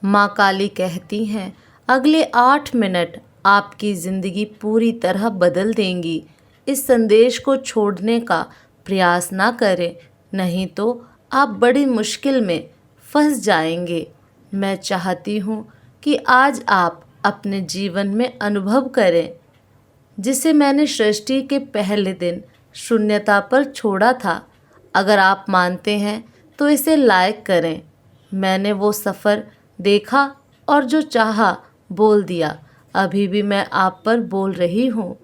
माँ काली कहती हैं, अगले 8 मिनट आपकी ज़िंदगी पूरी तरह बदल देंगी। इस संदेश को छोड़ने का प्रयास ना करें, नहीं तो आप बड़ी मुश्किल में फंस जाएंगे। मैं चाहती हूँ कि आज आप अपने जीवन में अनुभव करें जिसे मैंने सृष्टि के पहले दिन शून्यता पर छोड़ा था। अगर आप मानते हैं तो इसे लाइक करें। मैंने वो सफ़र देखा और जो चाहा बोल दिया। अभी भी मैं आप पर बोल रही हूँ।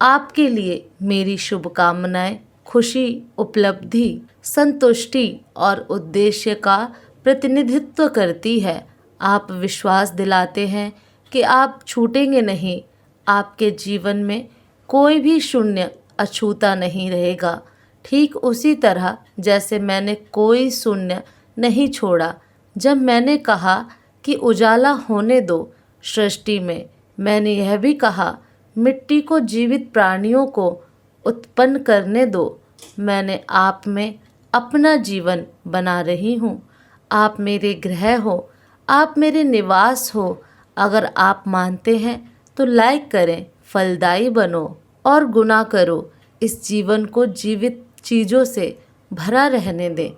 आपके लिए मेरी शुभकामनाएं खुशी, उपलब्धि, संतुष्टि और उद्देश्य का प्रतिनिधित्व करती है। आप विश्वास दिलाते हैं कि आप छूटेंगे नहीं। आपके जीवन में कोई भी शून्य अछूता नहीं रहेगा, ठीक उसी तरह जैसे मैंने कोई शून्य नहीं छोड़ा जब मैंने कहा कि उजाला होने दो। सृष्टि में मैंने यह भी कहा, मिट्टी को जीवित प्राणियों को उत्पन्न करने दो। मैंने आप में अपना जीवन बना रही हूँ। आप मेरे गृह हो, आप मेरे निवास हो। अगर आप मानते हैं तो लाइक करें, फलदायी बनो और गुना करो। इस जीवन को जीवित चीज़ों से भरा रहने दें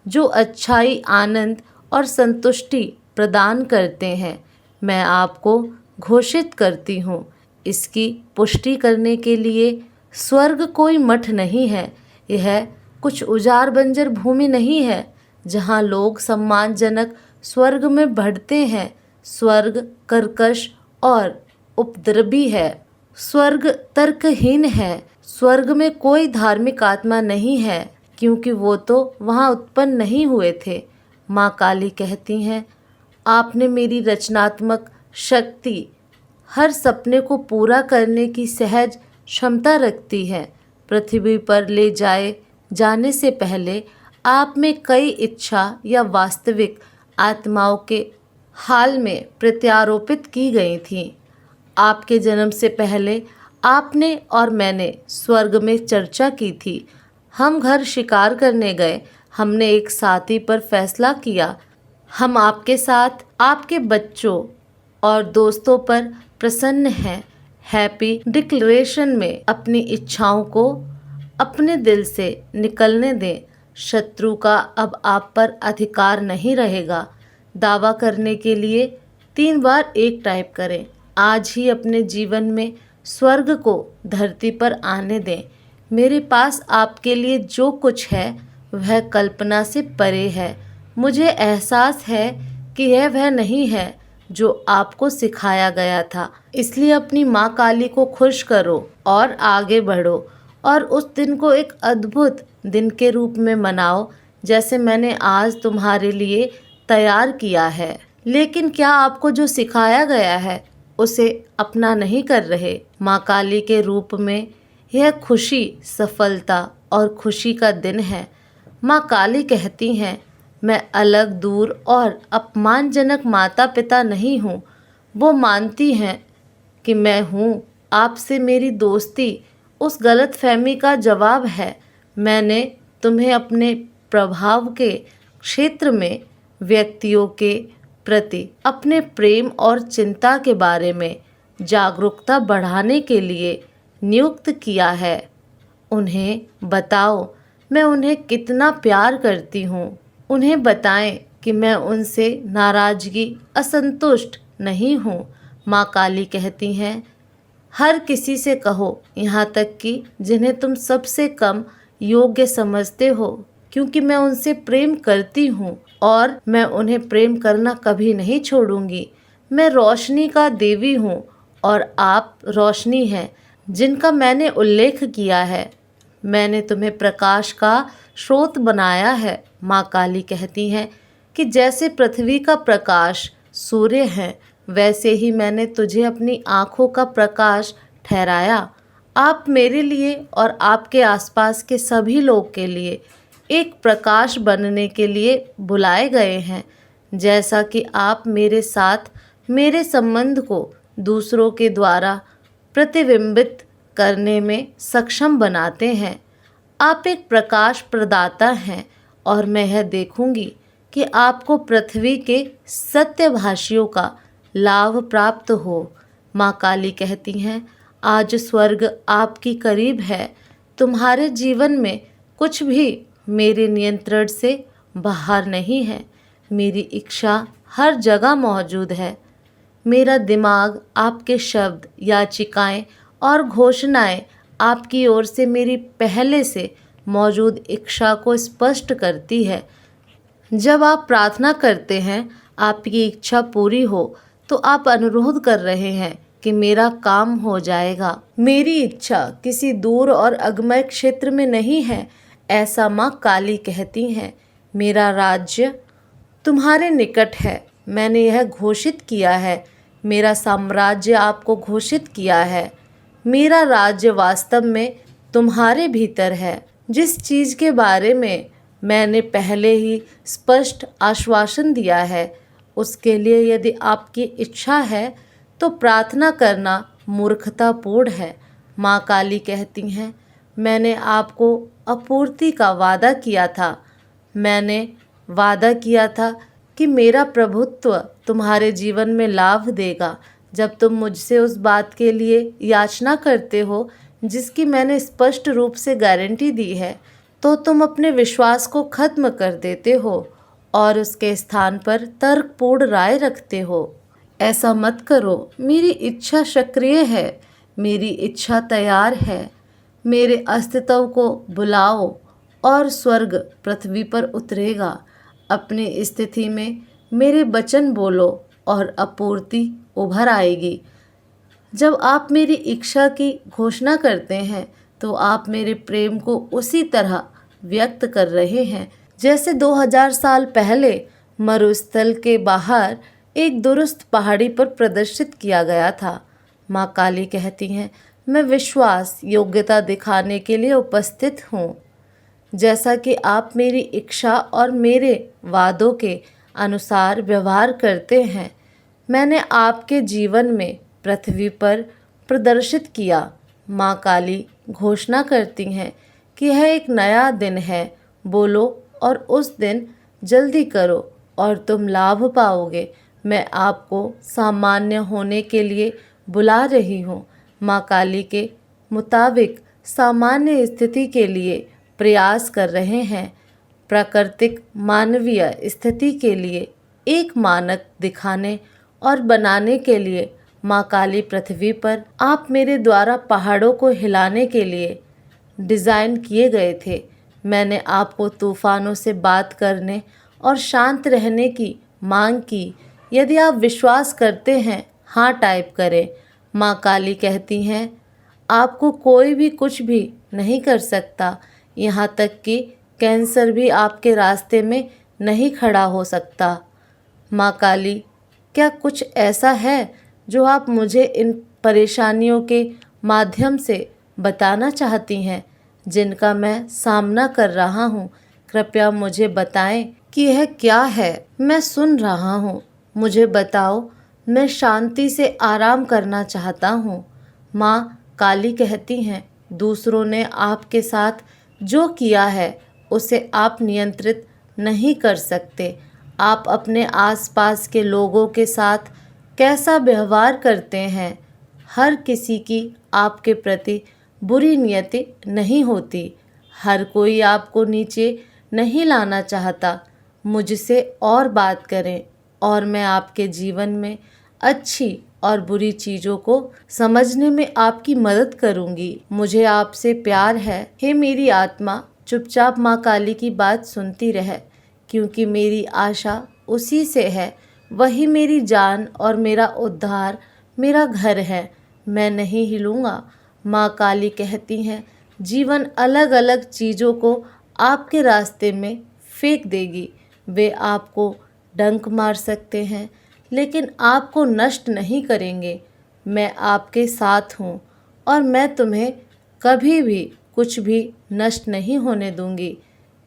जो अच्छाई, आनंद और संतुष्टि प्रदान करते हैं। मैं आपको घोषित करती हूँ, इसकी पुष्टि करने के लिए स्वर्ग कोई मठ नहीं है। यह कुछ उजाड़ बंजर भूमि नहीं है जहाँ लोग सम्मानजनक स्वर्ग में बढ़ते हैं। स्वर्ग कर्कश और उपद्रवी है। स्वर्ग तर्कहीन है। स्वर्ग में कोई धार्मिक आत्मा नहीं है क्योंकि वो तो वहाँ उत्पन्न नहीं हुए थे। माँ काली कहती हैं, आपने मेरी रचनात्मक शक्ति हर सपने को पूरा करने की सहज क्षमता रखती है। पृथ्वी पर ले जाने से पहले आप में कई इच्छा या वास्तविक आत्माओं के हाल में प्रत्यारोपित की गई थीं। आपके जन्म से पहले आपने और मैंने स्वर्ग में चर्चा की थी। हम घर शिकार करने गए। हमने एक साथी पर फैसला किया। हम आपके साथ आपके बच्चों और दोस्तों पर प्रसन्न हैं। हैप्पी डिक्लेरेशन में अपनी इच्छाओं को अपने दिल से निकलने दें। शत्रु का अब आप पर अधिकार नहीं रहेगा। दावा करने के लिए 3 बार 1 टाइप करें। आज ही अपने जीवन में स्वर्ग को धरती पर आने दें। मेरे पास आपके लिए जो कुछ है वह कल्पना से परे है। मुझे एहसास है कि यह वह नहीं है जो आपको सिखाया गया था। इसलिए अपनी माँ काली को खुश करो और आगे बढ़ो और उस दिन को एक अद्भुत दिन के रूप में मनाओ जैसे मैंने आज तुम्हारे लिए तैयार किया है। लेकिन क्या आपको जो सिखाया गया है उसे अपना नहीं कर रहे? माँ काली के रूप में यह खुशी, सफलता और खुशी का दिन है। माँ काली कहती हैं, मैं अलग, दूर और अपमानजनक माता पिता नहीं हूँ। वो मानती हैं कि मैं हूँ। आपसे मेरी दोस्ती उस गलतफहमी का जवाब है। मैंने तुम्हें अपने प्रभाव के क्षेत्र में व्यक्तियों के प्रति अपने प्रेम और चिंता के बारे में जागरूकता बढ़ाने के लिए नियुक्त किया है। उन्हें बताओ मैं उन्हें कितना प्यार करती हूँ। उन्हें बताएं कि मैं उनसे नाराज़गी, असंतुष्ट नहीं हूँ। माँ काली कहती हैं, हर किसी से कहो, यहाँ तक कि जिन्हें तुम सबसे कम योग्य समझते हो, क्योंकि मैं उनसे प्रेम करती हूँ और मैं उन्हें प्रेम करना कभी नहीं छोड़ूंगी। मैं रोशनी का देवी हूँ और आप रोशनी हैं जिनका मैंने उल्लेख किया है। मैंने तुम्हें प्रकाश का स्रोत बनाया है। माँ काली कहती हैं कि जैसे पृथ्वी का प्रकाश सूर्य है, वैसे ही मैंने तुझे अपनी आँखों का प्रकाश ठहराया। आप मेरे लिए और आपके आसपास के सभी लोग के लिए एक प्रकाश बनने के लिए बुलाए गए हैं। जैसा कि आप मेरे साथ मेरे संबंध को दूसरों के द्वारा प्रतिबिंबित करने में सक्षम बनाते हैं। आप एक प्रकाश प्रदाता हैं और मैं यह देखूंगी कि आपको पृथ्वी के सत्यभाषियों का लाभ प्राप्त हो। माँ काली कहती हैं, आज स्वर्ग आपकी करीब है। तुम्हारे जीवन में कुछ भी मेरे नियंत्रण से बाहर नहीं है। मेरी इच्छा हर जगह मौजूद है। मेरा दिमाग आपके शब्द, याचिकाएं और घोषणाएं आपकी ओर से मेरी पहले से मौजूद इच्छा को स्पष्ट करती है। जब आप प्रार्थना करते हैं आपकी इच्छा पूरी हो, तो आप अनुरोध कर रहे हैं कि मेरा काम हो जाएगा। मेरी इच्छा किसी दूर और अगम्य क्षेत्र में नहीं है, ऐसा माँ काली कहती हैं। मेरा राज्य तुम्हारे निकट है, मैंने यह घोषित किया है। मेरा साम्राज्य आपको घोषित किया है। मेरा राज्य वास्तव में तुम्हारे भीतर है। जिस चीज़ के बारे में मैंने पहले ही स्पष्ट आश्वासन दिया है, उसके लिए यदि आपकी इच्छा है तो प्रार्थना करना मूर्खतापूर्ण है। माँ काली कहती हैं, मैंने आपको आपूर्ति का वादा किया था। मैंने वादा किया था कि मेरा प्रभुत्व तुम्हारे जीवन में लाभ देगा। जब तुम मुझसे उस बात के लिए याचना करते हो जिसकी मैंने स्पष्ट रूप से गारंटी दी है, तो तुम अपने विश्वास को खत्म कर देते हो और उसके स्थान पर तर्कपूर्ण राय रखते हो। ऐसा मत करो। मेरी इच्छा सक्रिय है, मेरी इच्छा तैयार है। मेरे अस्तित्व को बुलाओ और स्वर्ग पृथ्वी पर उतरेगा। अपनी स्थिति में मेरे वचन बोलो और आपूर्ति उभर आएगी। जब आप मेरी इच्छा की घोषणा करते हैं तो आप मेरे प्रेम को उसी तरह व्यक्त कर रहे हैं जैसे 2000 साल पहले मरुस्थल के बाहर एक दुरुस्त पहाड़ी पर प्रदर्शित किया गया था। माँ काली कहती हैं, मैं विश्वास योग्यता दिखाने के लिए उपस्थित हूँ। जैसा कि आप मेरी इच्छा और मेरे वादों के अनुसार व्यवहार करते हैं, मैंने आपके जीवन में पृथ्वी पर प्रदर्शित किया। माँ काली घोषणा करती हैं कि यह एक नया दिन है। बोलो और उस दिन जल्दी करो और तुम लाभ पाओगे। मैं आपको सामान्य होने के लिए बुला रही हूँ। माँ काली के मुताबिक सामान्य स्थिति के लिए प्रयास कर रहे हैं। प्राकृतिक मानवीय स्थिति के लिए एक मानक दिखाने और बनाने के लिए माँ काली पृथ्वी पर आप मेरे द्वारा पहाड़ों को हिलाने के लिए डिज़ाइन किए गए थे। मैंने आपको तूफानों से बात करने और शांत रहने की मांग की। यदि आप विश्वास करते हैं, हाँ टाइप करें। माँ काली कहती हैं, आपको कोई भी कुछ भी नहीं कर सकता, यहाँ तक कि कैंसर भी आपके रास्ते में नहीं खड़ा हो सकता। माँ काली, क्या कुछ ऐसा है जो आप मुझे इन परेशानियों के माध्यम से बताना चाहती हैं जिनका मैं सामना कर रहा हूँ? कृपया मुझे बताएं कि यह क्या है। मैं सुन रहा हूँ। मुझे बताओ, मैं शांति से आराम करना चाहता हूँ। माँ काली कहती हैं, दूसरों ने आपके साथ जो किया है उसे आप नियंत्रित नहीं कर सकते। आप अपने आसपास के लोगों के साथ कैसा व्यवहार करते हैं, हर किसी की आपके प्रति बुरी नियति नहीं होती। हर कोई आपको नीचे नहीं लाना चाहता। मुझसे और बात करें और मैं आपके जीवन में अच्छी और बुरी चीज़ों को समझने में आपकी मदद करूंगी। मुझे आपसे प्यार है। हे मेरी आत्मा, चुपचाप माँ काली की बात सुनती रह, क्योंकि मेरी आशा उसी से है। वही मेरी जान और मेरा उद्धार, मेरा घर है। मैं नहीं हिलूंगा। माँ काली कहती हैं, जीवन अलग अलग चीज़ों को आपके रास्ते में फेंक देगी। वे आपको डंक मार सकते हैं लेकिन आपको नष्ट नहीं करेंगे। मैं आपके साथ हूँ और मैं तुम्हें कभी भी कुछ भी नष्ट नहीं होने दूंगी।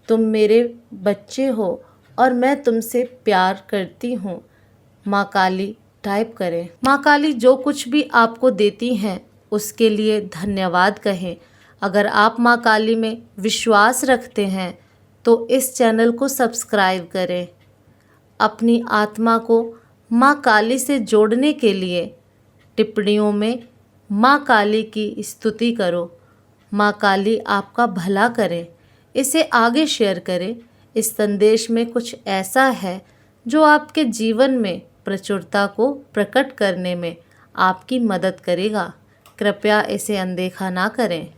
तुम मेरे बच्चे हो और मैं तुमसे प्यार करती हूँ। माँ काली टाइप करें। माँ काली जो कुछ भी आपको देती हैं उसके लिए धन्यवाद कहें। अगर आप माँ काली में विश्वास रखते हैं तो इस चैनल को सब्सक्राइब करें। अपनी आत्मा को माँ काली से जोड़ने के लिए टिप्पणियों में माँ काली की स्तुति करो। माँ काली आपका भला करें। इसे आगे शेयर करें। इस संदेश में कुछ ऐसा है जो आपके जीवन में प्रचुरता को प्रकट करने में आपकी मदद करेगा। कृपया इसे अनदेखा ना करें।